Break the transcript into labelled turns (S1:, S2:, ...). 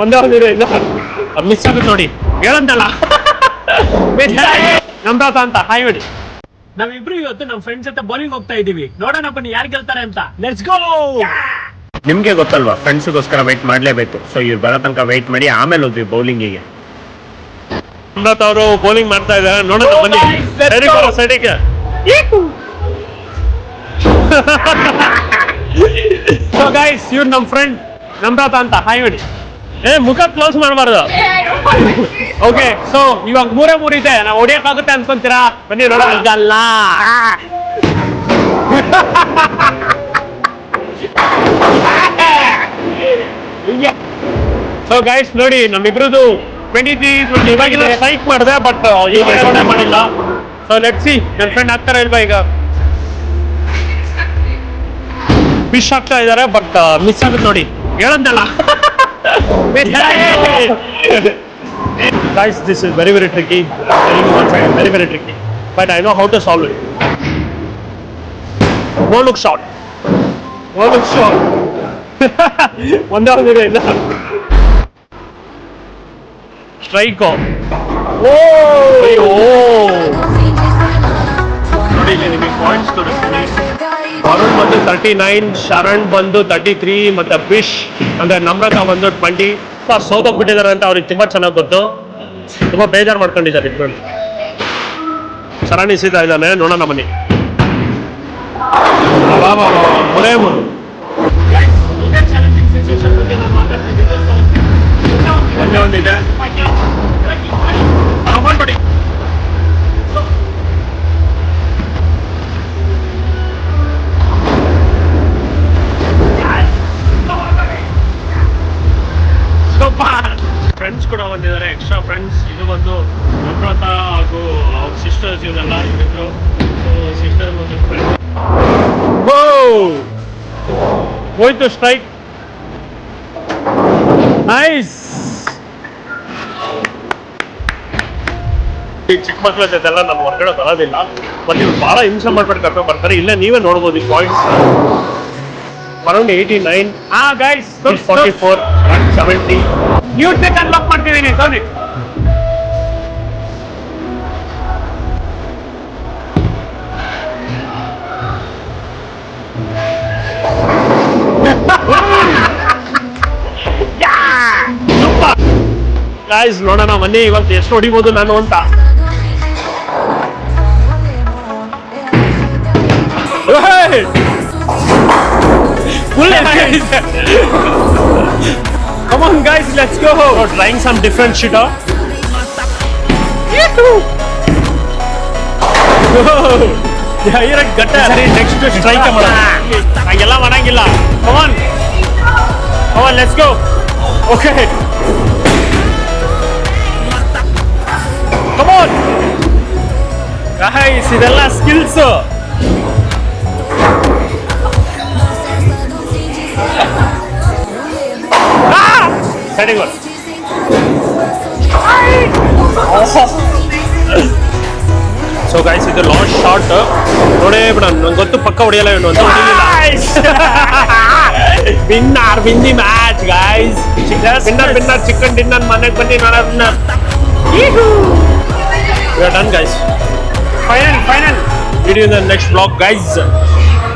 S1: ಒಂದೇ ಇಲ್ಲ ಮಿಸ್ ಆಗುತ್ತೆ ನೋಡಿ, ಹೇಳಂತಲ್ಲ ನಮ್ರತ ಅಂತ. ಹಾಯ್ ಹೇಳಿ.
S2: ನಾವಿಬ್ರು ಇವತ್ತು ನಮ್ಮ ಫ್ರೆಂಡ್ಸ್ ಜೊತೆ ಬೌಲಿಂಗ್ ಹೋಗ್ತಾ ಇದೀವಿ. ನೋಡೋಣ ಬನ್ನಿ ಯಾರು ಗೆಲ್ತಾರೆ ಅಂತ. Let's go.
S3: ನಿಮ್ಗೆ ಗೊತ್ತಲ್ವಾ, ಫ್ರೆಂಡ್ಸ್ಗೋಸ್ಕರ ವೆಯ್ಟ್ ಮಾಡ್ಲೇಬೇಕು. ಸೊ ಇವ್ರು ಬರೋ ತನಕ ವೆಯ್ಟ್ ಮಾಡಿ ಆಮೇಲೆ ಹೋದ್ವಿ ಬೌಲಿಂಗಿಗೆ.
S1: ನಮ್ರತ ಅವರು ಬೌಲಿಂಗ್ ಮಾಡ್ತಾ ಇದ್ದಾರೆ, ನೋಡೋಣ ಬನ್ನಿ. ಸೈಡಿಗೆ ಸೊ ಗೈಸ್, ಇವ್ರು ನಮ್ಮ ಫ್ರೆಂಡ್ ನಮ್ರತ ಅಂತ. ಹಾಯ್ ಹೇಳಿ. ಮುಖ ಕ್ಲೋಸ್ ಮಾಡಬಾರ್ದು. ಓಕೆ, ಸೊ ಇವಾಗ 3 ಇದೆ. ನಾವು ಹೊಡಿಯಕ್ಕಾಗುತ್ತೆ ಅನ್ಕೊಂತೀರಾ? ಬನ್ನಿ ನೋಡೋಣ. ಸೊ ಗೈಸ್ ನೋಡಿ, ನಮ್ಮಿಬ್ರದ್ದು 23 ಇವಾಗಿಲ್ಲ ಸ್ಟ್ರೈಕ್ ಮಾಡಿದೆ, ಬಟ್ ಈಗ ಮಾಡಿಲ್ಲ. ಸೊ ಲೆಟ್ಸ್ ಸಿ ನನ್ನ ಫ್ರೆಂಡ್ ಆಗ್ತಾರ ಇಲ್ವಾ. ಈಗ ಫಿಶ್ ಆಗ್ತಾ ಇದಾರೆ, ಬಟ್ ಮಿಸ್ ಆಗುತ್ತೆ ನೋಡಿ, ಹೇಳಂತಲ್ಲ. Guys, this is very tricky. Very tricky. But I know how to solve it. No look shot. ಒಂದೇ ಒಂದಿದೆ ಇಲ್ಲ. ಸ್ಟ್ರೈಕ್. ನೋಡಿ ಇಲ್ಲಿ ನಿಮಗೆ ಪಾಯಿಂಟ್ಸ್ ತೋರಿಸ್ತೀನಿ. ವರುಣ್ ಬಂದು 39, ಶರಣ್ ಬಂದು 33, ಮತ್ತೆ ಫಿಶ್ ಅಂದ್ರೆ ನಮ್ರತ ಬಂದು 20. ಸೋತೋಗ್ಬಿಟ್ಟಿದ್ದಾರೆ ಅಂತ ಅವ್ರಿಗೆ ತುಂಬಾ ಚೆನ್ನಾಗಿ ಗೊತ್ತು. ತುಂಬಾ ಬೇಜಾರು ಮಾಡ್ಕೊಂಡಿದ್ದಾರೆ ಇಟ್ಕೊಂಡು. ಶರಣ್ ಇಸಿತಾ ಇದ್ದಾನೆ, ನೋಡೋಣ ಬನ್ನಿ. ಒಂದಿದೆ ಫ್ರೆಂಡ್ಸ್ ಕೂಡ ಬಂದಿದ್ದಾರೆ, ಎಕ್ಸ್ಟ್ರಾ ಫ್ರೆಂಡ್ಸ್. ಇದು ಬಂದು ನಮ್ರತ ಹಾಗೂ ಅವ್ರ ಸಿಸ್ಟರ್ಸ್, ಇವರೆಲ್ಲ ಇವರಿದ್ರು. ಸಿಸ್ಟರ್ ಒಂದು ಫ್ರೆಂಡ್ ಹೋಯ್ತು ಸ್ಟ್ರೈಕ್. ನೈಸ್. ಈ ಚಿಕ್ಕ ಮಕ್ಳ ಜೊತೆಲ್ಲ ನಾನು ಹೊರಗಡೆ ಬರೋದಿಲ್ಲ, ಮತ್ತೆ ಇವ್ರು ಬಹಳ ಹಿಂಸೆ ಮಾಡ್ಬಿಟ್ಟು ಕರ್ಕೊಂಡು ಬರ್ತಾರೆ. ಇಲ್ಲೇ ನೀವೇ ನೋಡ್ಬೋದು ಈ ಪಾಯಿಂಟ್ಸ್. ಅರೌಂಡ್ 89. ಗೈಸ್ 44, 70. ನ್ಯೂಟ್ರಿಕ್ ಅನ್ಲಾಕ್ ಮಾಡ್ತಿದ್ದೀನಿ. ಸರಿ, ಗೈಸ್ ನೋಡೋಣ ಬನ್ನಿ ಇವತ್ತು ಎಷ್ಟು ಹೊಡಿಬೋದು ನಾನು ಅಂತ. Come on guys, let's go. We're trying some different shit. ಸರಿ, ನೆಕ್ಸ್ಟ್ ಸ್ಟ್ರೈಕ್ ಮಾಡೋಣ. ಹಾಗೆಲ್ಲ ಮಾಡಂಗಿಲ್ಲ. Come on, let's go. Okay, come on guys, ಇದೆಲ್ಲ skills. Very good. So guys, ಇದು ಲಾಸ್ಟ್ ಶಾಟ್ ನೋಡಿ ಬಿಡೋಣ. ನಂಗೆ ಗೊತ್ತು ಪಕ್ಕ ಹೊಡೆಯಲ್ಲ ಇವನು ಅಂತ. Winner win the match guys. Winner chicken dinner ಮನೆಗೆ ಬನ್ನಿ. Winner. We are done guys. Final. Video in the next vlog guys.